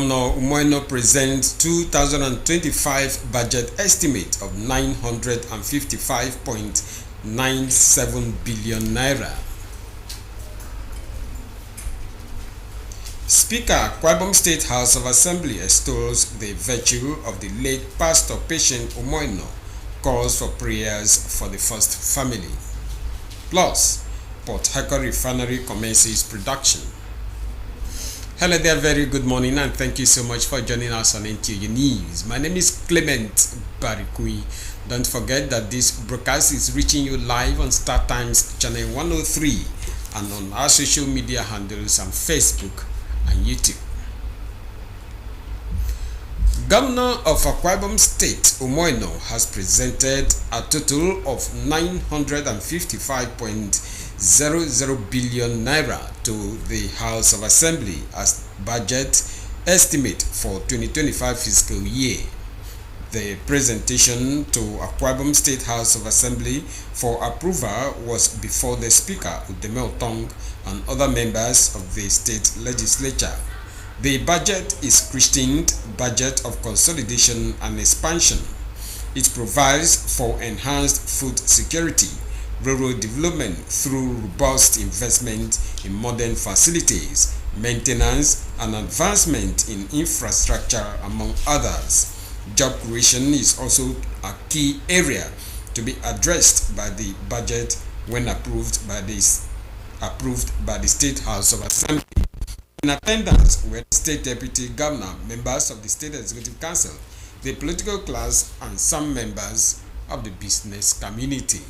Governor Umoino presents 2025 budget estimate of 955.97 billion naira. Speaker Akwa Ibom State House of Assembly extols the virtue of the late Pastor Patient Umoino, calls for prayers for the first family. Plus, Port Harcourt Refinery commences production. Hello there, very good morning, and thank you so much for joining us on NTU News. My name is Clement Barikui. Don't forget that this broadcast is reaching you live on Star Times channel 103 and on our social media handles on Facebook and YouTube. Governor of Akwa Ibom State, Umoino, has presented a total of 955.00 billion naira to the House of Assembly as budget estimate for 2025 fiscal year. The presentation to Akwa Ibom State House of Assembly for approval was before the Speaker, Udeme Otong, and other members of the state legislature. The budget is christened Budget of Consolidation and Expansion. It provides for enhanced food security, rural development through robust investment in modern facilities, maintenance, and advancement in infrastructure, among others. Job creation is also a key area to be addressed by the budget when approved by the State House of Assembly. In attendance were the State Deputy Governor, members of the State Executive Council, the political class, and some members of the business community.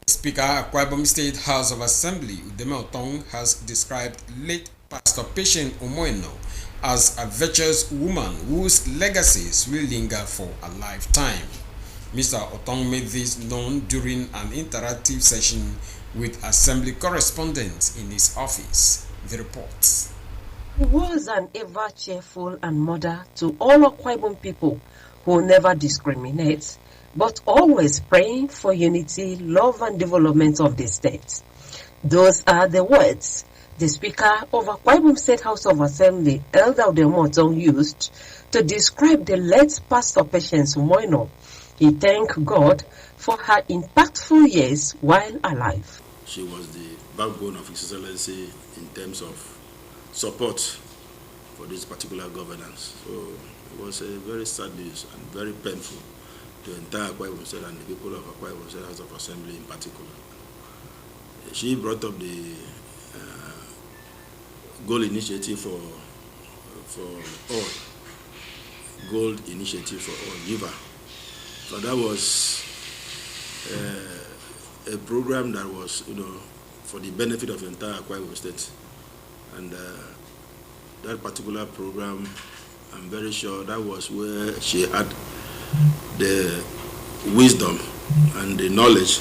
Speaker Akwa Ibom State House of Assembly, Udeme Otong, has described late Pastor Patient Umoino as a virtuous woman whose legacies will linger for a lifetime. Mr. Otong made this known during an interactive session with Assembly correspondents in his office. The reports. He was an ever cheerful and mother to all Akwa Ibom people who never discriminate, but always praying for unity, love, and development of the state. Those are the words the Speaker of Akwa Ibom State House of Assembly, Elder Udeme Otong, used to describe the late Pastor Patient Umoino. He thanked God for her impactful years while alive. She was the backbone of His Excellency in terms of support for this particular governance. So it was a very sad news and very painful to the entire Akwa Ibom State and the people of Akwa Ibom State House of Assembly in particular. She brought up the Gold Initiative for All, Gold Initiative for All, GIVA. So that was a program that was, for the benefit of the entire Akwa Ibom State. And that particular program, I'm very sure that was where she had the wisdom and the knowledge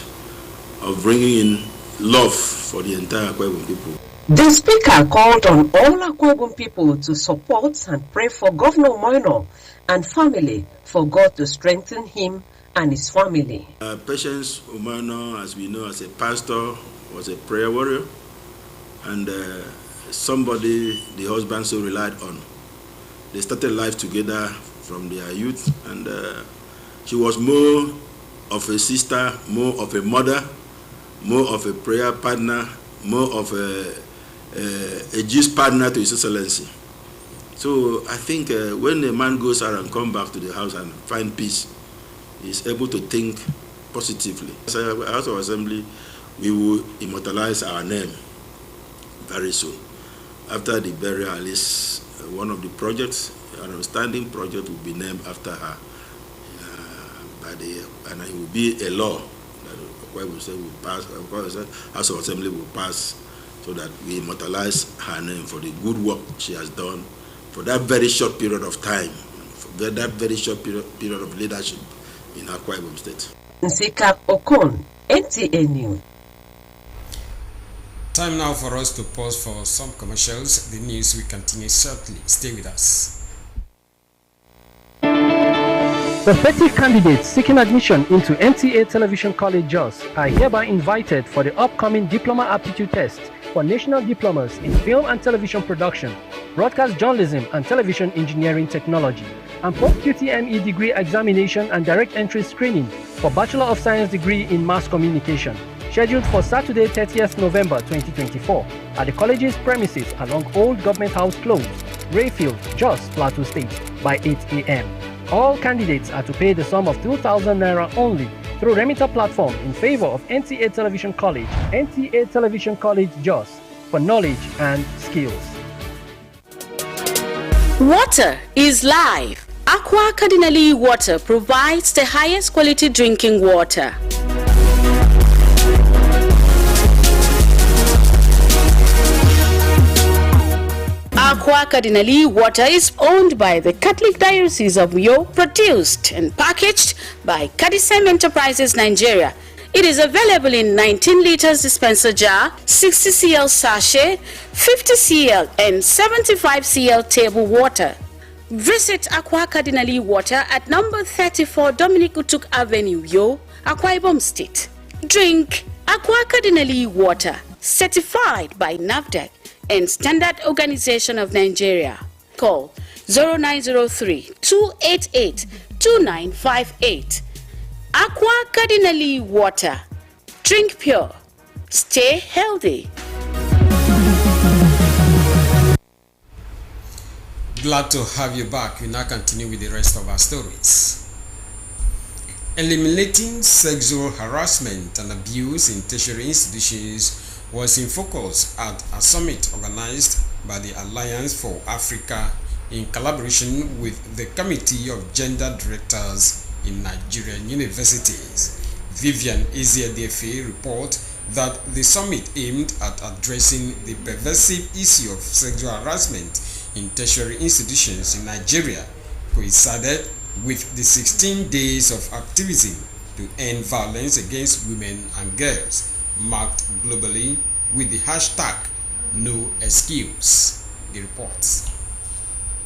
of bringing in love for the entire Akwa Ibom people. The Speaker called on all Akwa Ibom people to support and pray for Governor Umoino and family for God to strengthen him and his family. Patience Umoino, as we know, as a pastor, was a prayer warrior and somebody the husband so relied on. They started life together from their youth, and she was more of a sister, more of a mother, more of a prayer partner, more of a gist partner to His Excellency. So I think when a man goes out and comes back to the house and find peace, he's able to think positively. As a House of Assembly, we will immortalize our name very soon. After the burial, at least one of the projects, an outstanding project, will be named after her. And it will be a law that House of Assembly will pass, so that we immortalize her name for the good work she has done for that very short period of time, for that very short period of leadership in Akwa Ibom State. Nsika Okon, NTA News. Time now for us to pause for some commercials. The news will continue shortly. Stay with us. Prospective candidates seeking admission into NTA Television College Jos are hereby invited for the upcoming Diploma Aptitude Test for national diplomas in film and television production, broadcast journalism and television engineering technology, and post-QTME degree examination and direct entry screening for Bachelor of Science degree in Mass Communication, scheduled for Saturday 30th November 2024 at the college's premises along Old Government House Close, Rayfield, Jos, Plateau State by 8 a.m. All candidates are to pay the sum of 2,000 Naira only through Remitter platform in favor of NTA Television College, NTA Television College Jos, for knowledge and skills. Water is life. Aqua Cardinale Water provides the highest quality drinking water. Aqua Cardinale Water is owned by the Catholic Diocese of Uyo, produced and packaged by Cadisem Enterprises Nigeria. It is available in 19 liters dispenser jar, 60 cl sachet, 50 cl and 75 cl table water. Visit Aqua Cardinale Water at number 34 Dominic Utuk Avenue, Uyo, Akwa Ibom State. Drink Aqua Cardinale Water, certified by NAFDAC and Standard Organization of Nigeria. Call 0903-288-2958. Aqua Cardinale Water. Drink pure. Stay healthy. Glad to have you back. We now continue with the rest of our stories. Eliminating sexual harassment and abuse in tertiary institutions was in focus at a summit organized by the Alliance for Africa in collaboration with the Committee of Gender Directors in Nigerian Universities. Vivian Eziadefe report that the summit aimed at addressing the pervasive issue of sexual harassment in tertiary institutions in Nigeria coincided with the 16 days of activism to end violence against women and girls, marked globally with the hashtag #NoExcuse. The reports.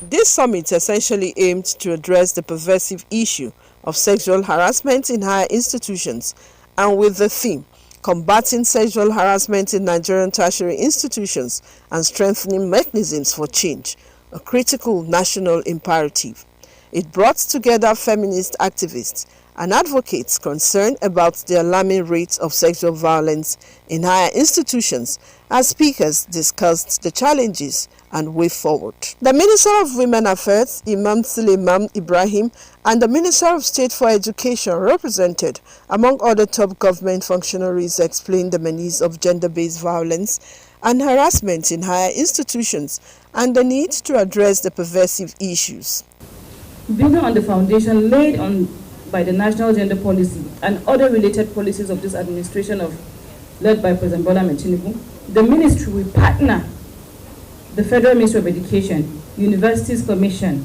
This summit essentially aimed to address the pervasive issue of sexual harassment in higher institutions, and with the theme combating sexual harassment in Nigerian tertiary institutions and strengthening mechanisms for change, a critical national imperative. It brought together feminist activists and advocates concerned about the alarming rates of sexual violence in higher institutions as speakers discussed the challenges and way forward. The Minister of Women Affairs, Imam Suleiman Ibrahim, and the Minister of State for Education represented, among other top government functionaries, explained the menace of gender-based violence and harassment in higher institutions and the need to address the pervasive issues. Building on the foundation laid by the National Gender Policy and other related policies of this administration led by President Bola Ahmed Tinubu, the ministry will partner the Federal Ministry of Education, Universities Commission,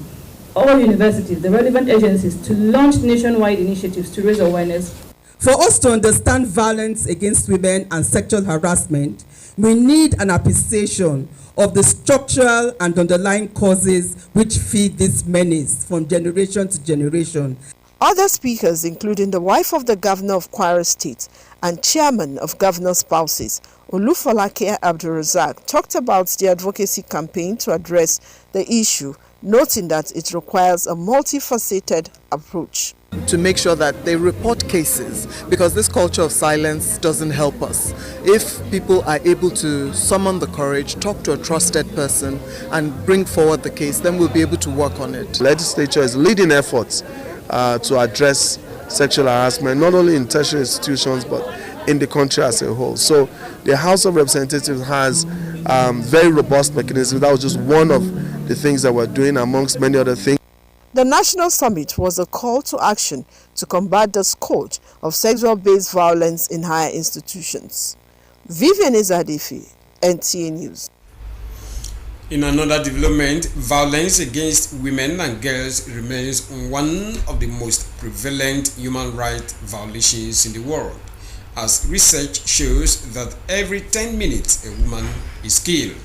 all universities, the relevant agencies to launch nationwide initiatives to raise awareness. For us to understand violence against women and sexual harassment, we need an appreciation of the structural and underlying causes which feed this menace from generation to generation. Other speakers, including the wife of the governor of Kwara State and chairman of Governor's Spouses, Olufolake Abdulrazak, talked about the advocacy campaign to address the issue, noting that it requires a multifaceted approach. To make sure that they report cases, because this culture of silence doesn't help us. If people are able to summon the courage, talk to a trusted person and bring forward the case, then we'll be able to work on it. The legislature is leading efforts to address sexual harassment, not only in tertiary institutions, but in the country as a whole. So the House of Representatives has very robust mechanisms. That was just one of the things that we're doing amongst many other things. The National Summit was a call to action to combat the scourge of sexual-based violence in higher institutions. Vivian Eziadefe, NTA News. In another development, violence against women and girls remains one of the most prevalent human rights violations in the world, as research shows that every 10 minutes a woman is killed.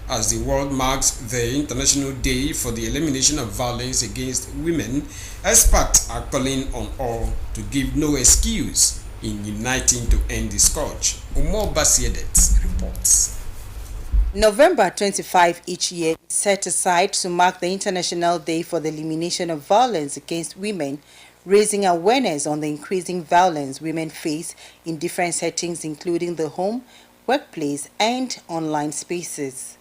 As the world marks the International Day for the Elimination of Violence Against Women, experts are calling on all to give no excuse in uniting to end the scourge. Umar Basiedet reports. November 25 each year is set aside to mark the International Day for the Elimination of Violence Against Women, raising awareness on the increasing violence women face in different settings including the home, workplace, and online spaces.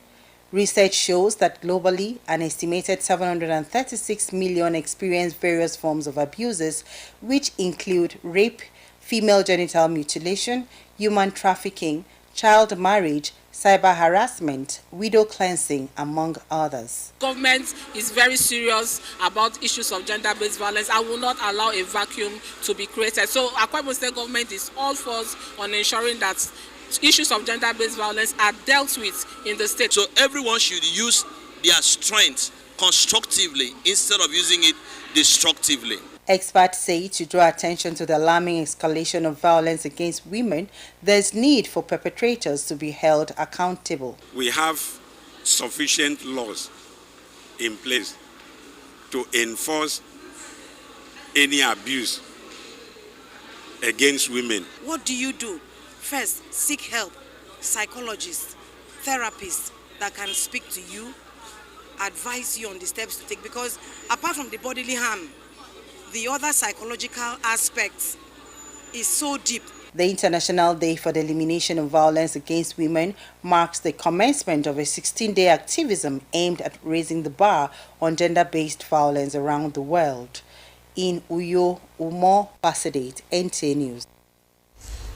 Research shows that globally, an estimated 736 million experience various forms of abuses, which include rape, female genital mutilation, human trafficking, child marriage, cyber harassment, widow cleansing, among others. Government is very serious about issues of gender-based violence and will not allow a vacuum to be created. So Akwa Ibom State government is all force on ensuring that issues of gender-based violence are dealt with in the state. So everyone should use their strength constructively instead of using it destructively. Experts say to draw attention to the alarming escalation of violence against women, there's need for perpetrators to be held accountable. We have sufficient laws in place to enforce any abuse against women. What do you do? First, seek help, psychologists, therapists that can speak to you, advise you on the steps to take, because apart from the bodily harm, the other psychological aspects is so deep. The International Day for the Elimination of Violence Against Women marks the commencement of a 16-day activism aimed at raising the bar on gender-based violence around the world. In Uyo, Umo Basadate, NTA News.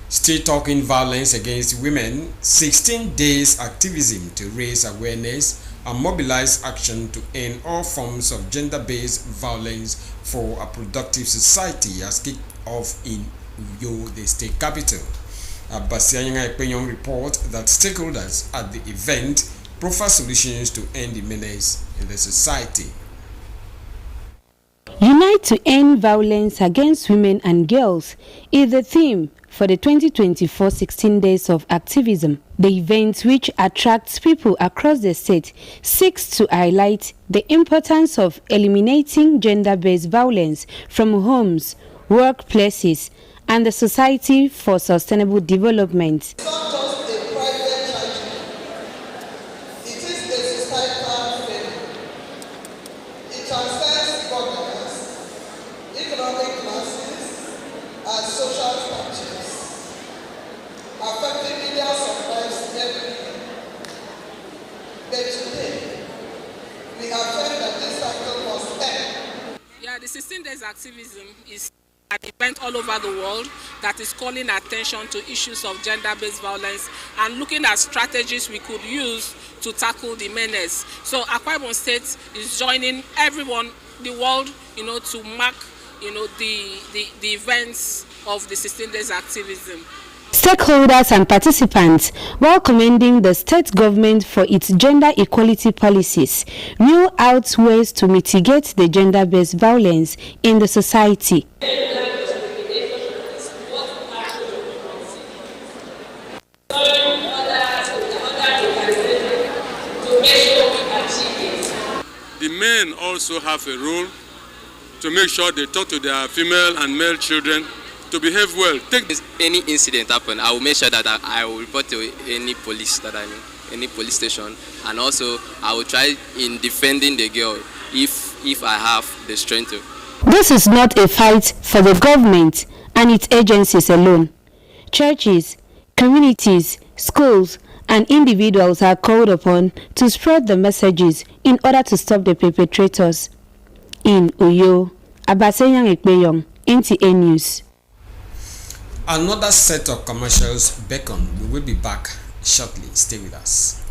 Still talking violence against women, 16 days activism to raise awareness and mobilize action to end all forms of gender-based violence for a productive society has kicked off in Uyo, the state capital. Basianyanga Ekpenyong report that stakeholders at the event proffer solutions to end the menace in the society. Unite to end violence against women and girls is the theme for the 2024 16 Days of Activism. The event, which attracts people across the state, seeks to highlight the importance of eliminating gender-based violence from homes, workplaces, and the society for sustainable development. The 16 Days Activism is an event all over the world that is calling attention to issues of gender-based violence and looking at strategies we could use to tackle the menace. So Akwa Ibom State is joining everyone, the world, to mark, the events of the 16 Days Activism. Stakeholders and participants, while commending the state government for its gender equality policies, rule out ways to mitigate the gender-based violence in the society. The men also have a role to make sure they talk to their female and male children to behave well. If any incident happen, I will make sure that I will report to any police that I know, any police station, and also I will try in defending the girl if I have the strength to. This is not a fight for the government and its agencies alone. Churches, communities, schools, and individuals are called upon to spread the messages in order to stop the perpetrators. In Uyo, Abasenyang Ekpenyong, NTA News. Another set of commercials beckon. We will be back shortly. Stay with us.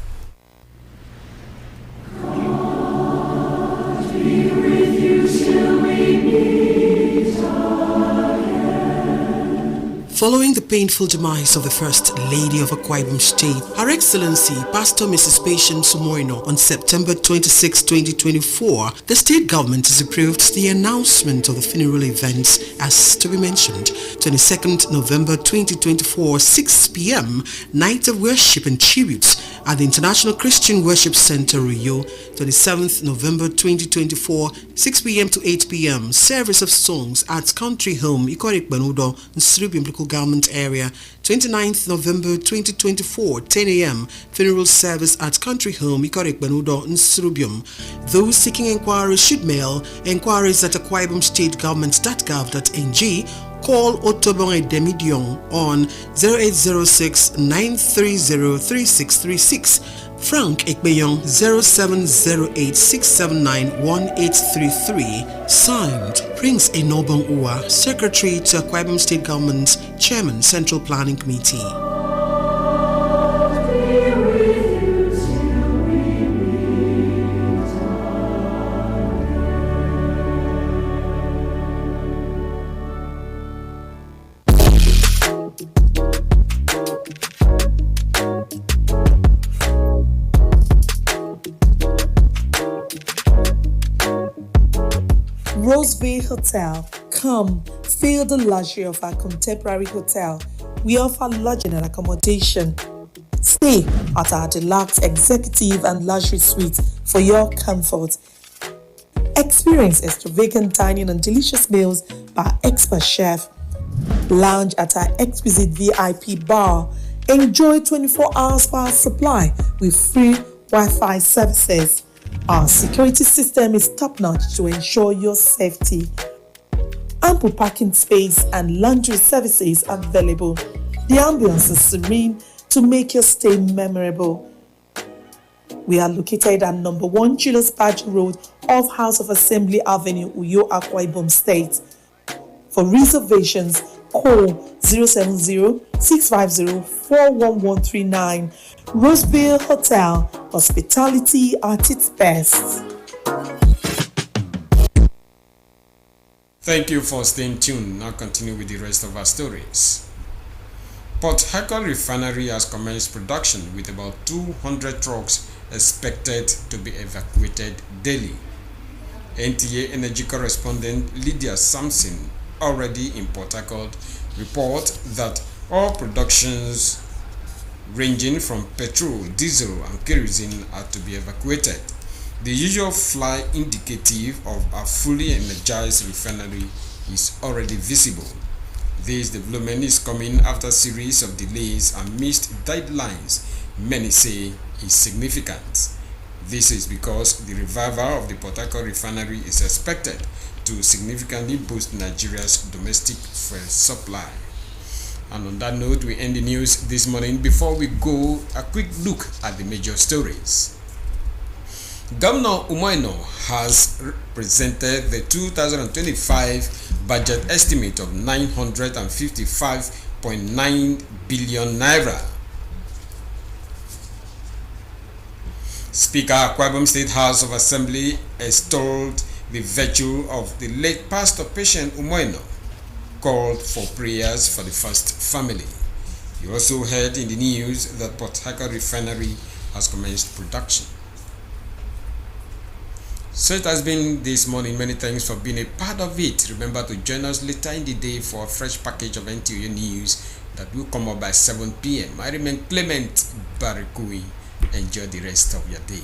Following the painful demise of the First Lady of Akwa Ibom State, Her Excellency Pastor Mrs. Patience Umoino, on September 26, 2024, the state government has approved the announcement of the funeral events as to be mentioned. 22nd November 2024, 6 p.m, night of worship and tributes at the International Christian Worship Center, Rio, 27th November 2024, 6 p.m. to 8 p.m. Service of songs at Country Home, Ikorik Benudo, Nsrubium Local Government Area. 29th November 2024, 10 a.m. Funeral service at Country Home, Ikorik Benudo, Nsrubium. Those seeking inquiries should mail inquiries at akwaibomstategovernment.gov.ng. Call Otobong Demidion on 0806-930-3636. Frank Ekbeyong 0708-679-1833. Signed, Prince Enobong Uwa, Secretary to Akwa Ibom State Government, Chairman, Central Planning Committee. Roseville Hotel. Come, feel the luxury of our contemporary hotel. We offer lodging and accommodation. Stay at our deluxe executive and luxury suite for your comfort. Experience extravagant dining and delicious meals by expert chef. Lounge at our exquisite VIP bar. Enjoy 24 hours power supply with free Wi-Fi services. Our security system is top-notch to ensure your safety. Ample parking space and laundry services available. The ambience is serene to make your stay memorable. We are located at number 1 Julius Badge Road off House of Assembly Avenue, Uyo, Akwa Ibom State. For reservations, call 070-650-41139. Roseville Hotel, hospitality at its best. Thank you for staying tuned. Now continue with the rest of our stories. Port Harcourt Refinery has commenced production with about 200 trucks expected to be evacuated daily. NTA Energy correspondent Lydia Sampson, already in Port Harcourt, report that all productions ranging from petrol, diesel and kerosene are to be evacuated. The usual fly indicative of a fully energized refinery is already visible. This development is coming after a series of delays and missed deadlines many say is significant. This is because the revival of the Port Harcourt refinery is expected to significantly boost Nigeria's domestic fuel supply. And on that note, we end the news this morning. Before we go, a quick look at the major stories. Governor Umoino has presented the 2025 budget estimate of 955.9 billion naira. Speaker Akwa Ibom State House of Assembly extolled the virtue of the late Pastor Patient Umoino, called for prayers for the first family. You also heard in the news that Port Harcourt Refinery has commenced production. So it has been this morning. Many thanks for being a part of it. Remember to join us later in the day for a fresh package of NTA news that will come up by 7 p.m. I remain Clement Barikui. Enjoy the rest of your day.